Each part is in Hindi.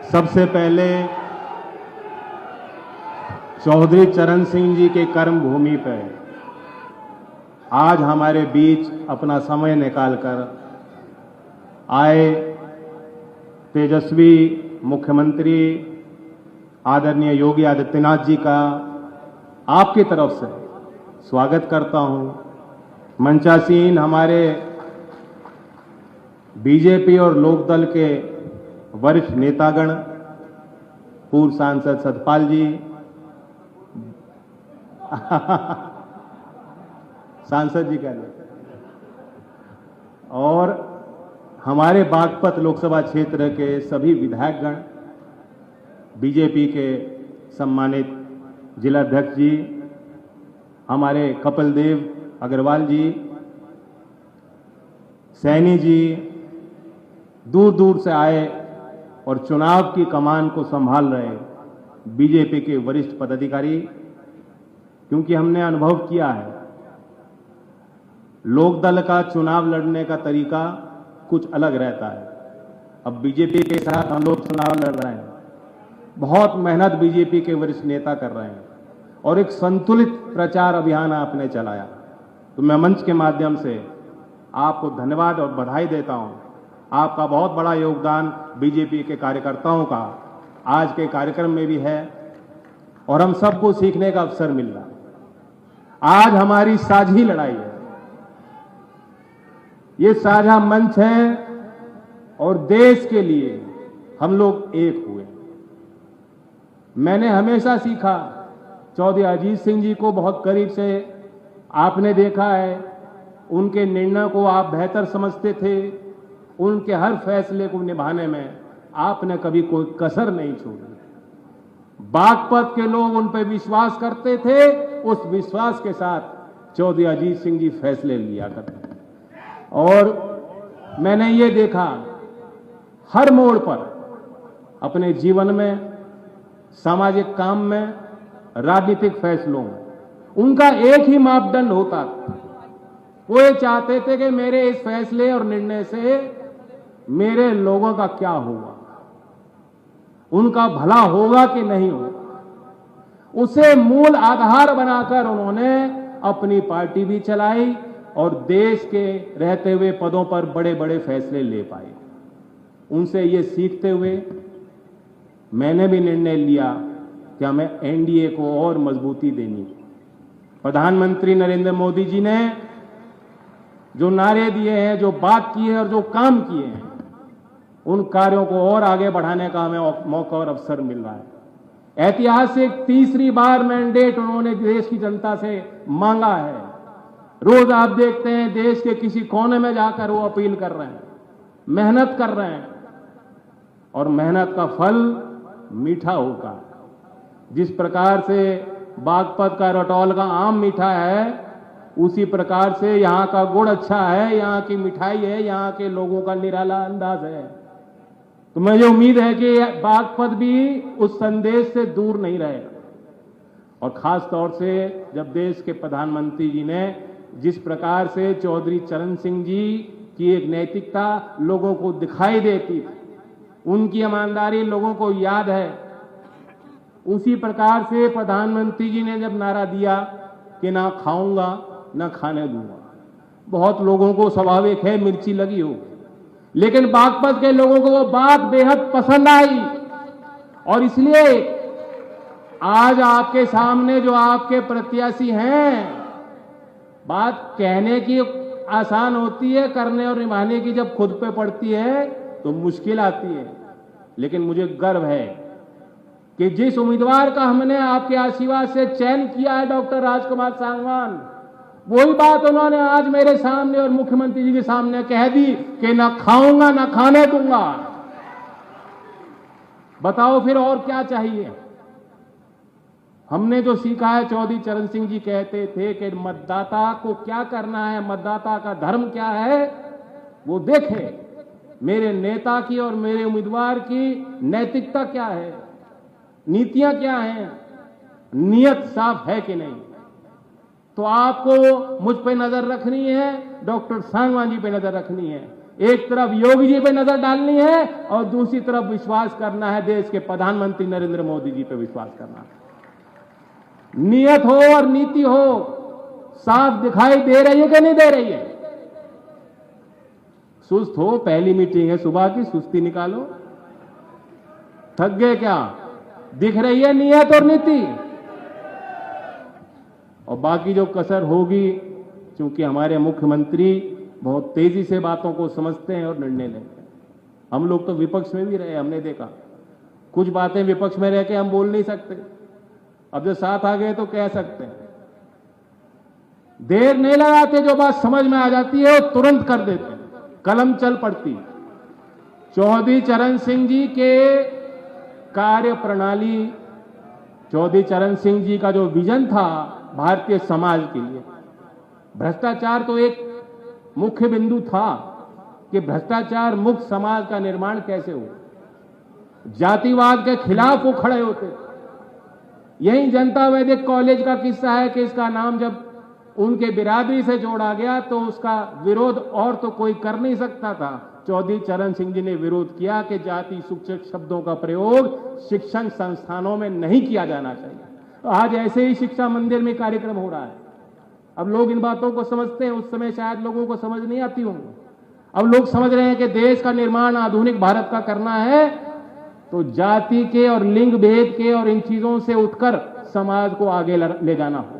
सबसे पहले चौधरी चरण सिंह जी के कर्म भूमि पर आज हमारे बीच अपना समय निकालकर आए तेजस्वी मुख्यमंत्री आदरणीय योगी आदित्यनाथ जी का आपकी तरफ से स्वागत करता हूं। मंचासीन हमारे बीजेपी और लोकदल के वरिष्ठ नेतागण, पूर्व सांसद सतपाल जी, सांसद जी कह लें, और हमारे बागपत लोकसभा क्षेत्र के सभी विधायकगण, बीजेपी के सम्मानित जिलाध्यक्ष जी, हमारे कपिल देव अग्रवाल जी, सैनी जी, दूर दूर से आए और चुनाव की कमान को संभाल रहे बीजेपी के वरिष्ठ पदाधिकारी, क्योंकि हमने अनुभव किया है लोकदल का चुनाव लड़ने का तरीका कुछ अलग रहता है। अब बीजेपी के साथ हम लोग चुनाव लड़ रहे हैं, बहुत मेहनत बीजेपी के वरिष्ठ नेता कर रहे हैं और एक संतुलित प्रचार अभियान आपने चलाया। तो मैं मंच के माध्यम से आपको धन्यवाद और बधाई देता हूं। आपका बहुत बड़ा योगदान बीजेपी के कार्यकर्ताओं का आज के कार्यक्रम में भी है और हम सबको सीखने का अवसर मिल रहा है। आज हमारी साझी लड़ाई है, ये साझा मंच है और देश के लिए हम लोग एक हुए। मैंने हमेशा सीखा, चौधरी अजीत सिंह जी को बहुत करीब से आपने देखा है, उनके निर्णय को आप बेहतर समझते थे, उनके हर फैसले को निभाने में आपने कभी कोई कसर नहीं छोड़ी। बागपत के लोग उन पर विश्वास करते थे, उस विश्वास के साथ चौधरी अजीत सिंह जी फैसले लिया करते। और मैंने ये देखा हर मोड़ पर, अपने जीवन में, सामाजिक काम में, राजनीतिक फैसलों में, उनका एक ही मापदंड होता था। वो ये चाहते थे कि मेरे इस फैसले और निर्णय से मेरे लोगों का क्या होगा, उनका भला होगा कि नहीं होगा। उसे मूल आधार बनाकर उन्होंने अपनी पार्टी भी चलाई और देश के रहते हुए पदों पर बड़े बड़े फैसले ले पाए। उनसे ये सीखते हुए मैंने भी निर्णय लिया कि हमें एनडीए को और मजबूती देनी। प्रधानमंत्री नरेंद्र मोदी जी ने जो नारे दिए हैं, जो बात की है और जो काम किए हैं, उन कार्यों को और आगे बढ़ाने का हमें मौका और अवसर मिल रहा है। ऐतिहासिक तीसरी बार मैंडेट उन्होंने देश की जनता से मांगा है। रोज आप देखते हैं देश के किसी कोने में जाकर वो अपील कर रहे हैं, मेहनत कर रहे हैं और मेहनत का फल मीठा होगा। जिस प्रकार से बागपत का रटौल का आम मीठा है, उसी प्रकार से यहाँ का गुड़ अच्छा है, यहाँ की मिठाई है, यहाँ के लोगों का निराला अंदाज है। तो मुझे उम्मीद है कि बागपत भी उस संदेश से दूर नहीं रहेगा। और खास तौर से जब देश के प्रधानमंत्री जी ने जिस प्रकार से चौधरी चरण सिंह जी की एक नैतिकता लोगों को दिखाई देती, उनकी ईमानदारी लोगों को याद है, उसी प्रकार से प्रधानमंत्री जी ने जब नारा दिया कि ना खाऊंगा ना खाने दूंगा, बहुत लोगों को स्वाभाविक है मिर्ची लगी हो, लेकिन बागपत के लोगों को वो बात बेहद पसंद आई और इसलिए आज आपके सामने जो आपके प्रत्याशी हैं, बात कहने की आसान होती है, करने और निभाने की जब खुद पे पड़ती है तो मुश्किल आती है। लेकिन मुझे गर्व है कि जिस उम्मीदवार का हमने आपके आशीर्वाद से चयन किया है, डॉक्टर राजकुमार सांगवान, वही बात उन्होंने आज मेरे सामने और मुख्यमंत्री जी के सामने कह दी कि ना खाऊंगा ना खाने दूंगा। बताओ फिर और क्या चाहिए। हमने जो सीखा है, चौधरी चरण सिंह जी कहते थे कि मतदाता को क्या करना है, मतदाता का धर्म क्या है, वो देखे मेरे नेता की और मेरे उम्मीदवार की नैतिकता क्या है, नीतियां क्या हैं, नियत साफ है कि नहीं। तो आपको मुझ पे नजर रखनी है, डॉक्टर सांगवान जी पे नजर रखनी है एक तरफ योगी जी पे नजर डालनी है और दूसरी तरफ विश्वास करना है देश के प्रधानमंत्री नरेंद्र मोदी जी पे विश्वास करना है। नियत हो और नीति हो साफ दिखाई दे रही है कि नहीं दे रही है? सुस्त हो, पहली मीटिंग है सुबह की, सुस्ती निकालो। थक गए क्या? दिख रही है नियत और नीति। और बाकी जो कसर होगी, क्योंकि हमारे मुख्यमंत्री बहुत तेजी से बातों को समझते हैं और निर्णय लेते हैं। हम लोग तो विपक्ष में भी रहे, हमने देखा कुछ बातें विपक्ष में रह के हम बोल नहीं सकते, अब जो साथ आ गए तो कह सकते हैं। देर नहीं लगाते, जो बात समझ में आ जाती है वो तुरंत कर देते हैं, कलम चल पड़ती। चौधरी चरण सिंह जी के कार्य प्रणाली, चौधरी चरण सिंह जी का जो विजन था भारतीय समाज के लिए, भ्रष्टाचार तो एक मुख्य बिंदु था कि भ्रष्टाचार मुक्त समाज का निर्माण कैसे हो। जातिवाद के खिलाफ वो खड़े होते। यही जनता वैदिक कॉलेज का किस्सा है कि इसका नाम जब उनके बिरादरी से जोड़ा गया तो उसका विरोध और तो कोई कर नहीं सकता था। चौधरी चरण सिंह जी ने विरोध किया कि जाति सूचक शब्दों का प्रयोग शिक्षण संस्थानों में नहीं किया जाना चाहिए। आज ऐसे ही शिक्षा मंदिर में कार्यक्रम हो रहा है। अब लोग इन बातों को समझते हैं, उस समय शायद लोगों को समझ नहीं आती होंगी। अब लोग समझ रहे हैं कि देश का निर्माण आधुनिक भारत का करना है तो जाति के और लिंग भेद के और इन चीजों से उठकर समाज को आगे ले जाना होगा।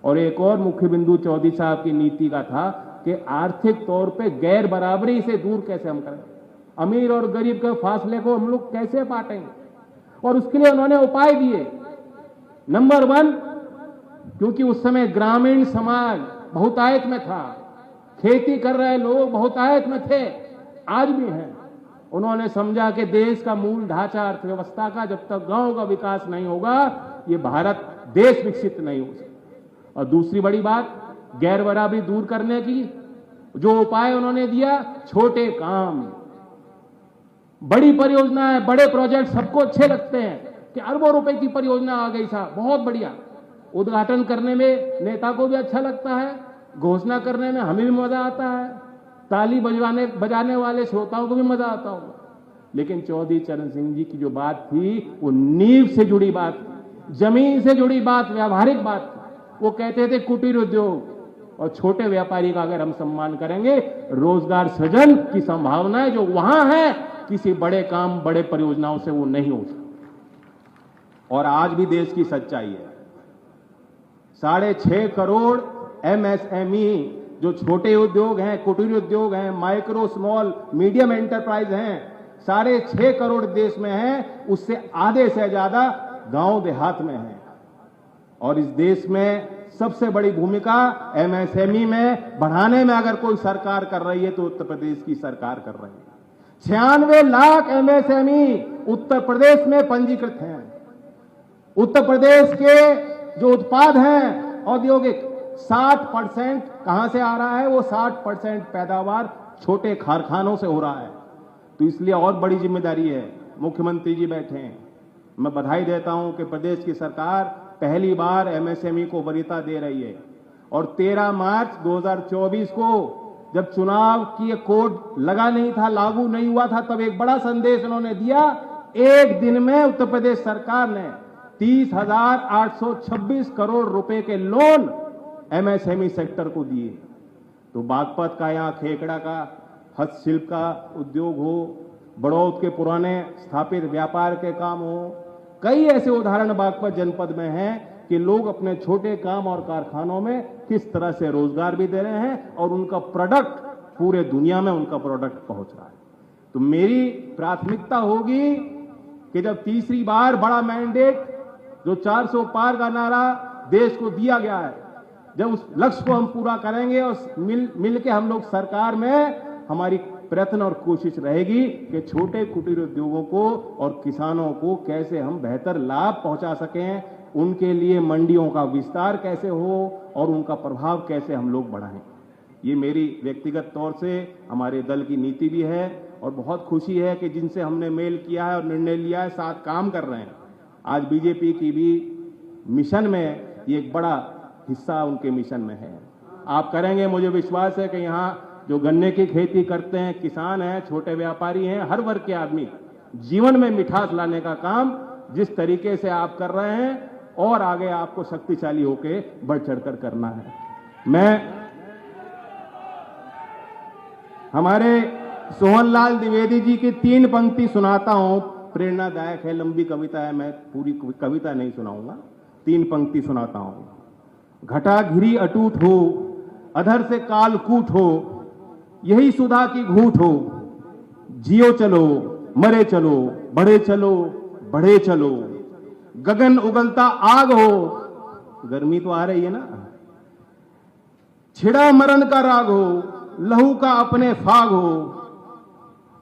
और एक और मुख्य बिंदु चौधरी साहब की नीति का था कि आर्थिक तौर पे गैर बराबरी से दूर कैसे हम करें, अमीर और गरीब के फासले को हम लोग कैसे बांटेंगे, और उसके लिए उन्होंने उपाय दिए। नंबर 1, क्योंकि उस समय ग्रामीण समाज बहुतायत में था, खेती कर रहे लोग बहुतायत में थे, आज भी हैं। उन्होंने समझा कि देश का मूल ढांचा अर्थव्यवस्था का जब तक गांव का विकास नहीं होगा ये भारत देश विकसित नहीं हो सकता। और दूसरी बड़ी बात, गैर बराबरी दूर करने की जो उपाय उन्होंने दिया, छोटे काम, बड़ी परियोजनाएं, बड़े प्रोजेक्ट सबको अच्छे लगते हैं कि अरबों रुपए की परियोजना आ गई साहब, बहुत बढ़िया। उद्घाटन करने में नेता को भी अच्छा लगता है, घोषणा करने में हमें भी मजा आता है, ताली बजाने वाले श्रोताओं को भी मजा आता होगा। लेकिन चौधरी चरण सिंह जी की जो बात थी वो नींव से जुड़ी बात थी, जमीन से जुड़ी बात, व्यावहारिक बात थी। वो कहते थे कुटीर उद्योग और छोटे व्यापारी का अगर हम सम्मान करेंगे, रोजगार सृजन की संभावनाएं जो वहां है किसी बड़े काम, बड़े परियोजनाओं से वो नहीं हो सकती। और आज भी देश की सच्चाई है, 6.5 करोड़ MSME जो छोटे उद्योग हैं, कुटीर उद्योग हैं, माइक्रो स्मॉल मीडियम एंटरप्राइज हैं, 6.5 करोड़ देश में हैं, उससे आधे से ज्यादा गांव देहात में हैं। और इस देश में सबसे बड़ी भूमिका MSME में बढ़ाने में अगर कोई सरकार कर रही है तो उत्तर प्रदेश की सरकार कर रही है। 96 लाख MSME उत्तर प्रदेश में पंजीकृत हैं। उत्तर प्रदेश के जो उत्पाद हैं औद्योगिक, 60% कहां से आ रहा है? वो 60% पैदावार छोटे कारखानों से हो रहा है। तो इसलिए और बड़ी जिम्मेदारी है। मुख्यमंत्री जी बैठे हैं, मैं बधाई देता हूं कि प्रदेश की सरकार पहली बार MSME को वरीयता दे रही है। और 13 मार्च 2024 को जब चुनाव की कोड लगा नहीं था, लागू नहीं हुआ था, तब एक बड़ा संदेश उन्होंने दिया। एक दिन में उत्तर प्रदेश सरकार ने 30,826 करोड़ रुपए के लोन MSME सेक्टर को दिए। तो बागपत का या खेकड़ा का हस्तशिल्प का उद्योग हो, बड़ौद के पुराने स्थापित व्यापार के काम हो, कई ऐसे उदाहरण बागपत जनपद में हैं कि लोग अपने छोटे काम और कारखानों में किस तरह से रोजगार भी दे रहे हैं और उनका प्रोडक्ट पूरे दुनिया में उनका प्रोडक्ट पहुंच रहा है। तो मेरी प्राथमिकता होगी कि जब तीसरी बार बड़ा मैंडेट जो 400 पार का नारा देश को दिया गया है, जब उस लक्ष्य को हम पूरा करेंगे और मिल के हम लोग सरकार में, हमारी प्रयत्न और कोशिश रहेगी कि छोटे कुटीर उद्योगों को और किसानों को कैसे हम बेहतर लाभ पहुंचा सकें, उनके लिए मंडियों का विस्तार कैसे हो और उनका प्रभाव कैसे हम लोग बढ़ाएं। ये मेरी व्यक्तिगत तौर से हमारे दल की नीति भी है और बहुत खुशी है कि जिनसे हमने मेल किया है और निर्णय लिया है, साथ काम कर रहे हैं। आज बीजेपी की भी मिशन में ये एक बड़ा हिस्सा उनके मिशन में है। आप करेंगे, मुझे विश्वास है कि यहाँ जो गन्ने की खेती करते हैं, किसान हैं, छोटे व्यापारी हैं, हर वर्ग के आदमी जीवन में मिठास लाने का काम जिस तरीके से आप कर रहे हैं और आगे आपको शक्तिशाली होके बढ़ चढ़कर करना है। मैं हमारे सोहनलाल द्विवेदी जी की 3 पंक्ति सुनाता हूं, प्रेरणादायक है, लंबी कविता है, मैं पूरी कविता नहीं सुनाऊंगा, 3 पंक्ति सुनाता हूं। घटा घिरी अटूट हो, अधर से कालकूट हो, यही सुधा की घूंट हो, जियो चलो मरे चलो, बढ़े चलो बढ़े चलो, गगन उगलता आग हो, गर्मी तो आ रही है ना, छिड़ा मरण का राग हो, लहू का अपने फाग हो,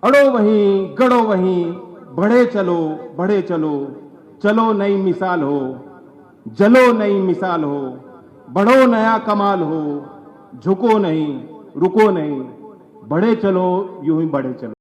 अड़ो वहीं गड़ो वहीं, बढ़े चलो बढ़े चलो, चलो नई मिसाल हो, जलो नई मिसाल हो, बढ़ो नया कमाल हो, झुको नहीं रुको नहीं, बढ़े चलो यूं ही बढ़े चलो।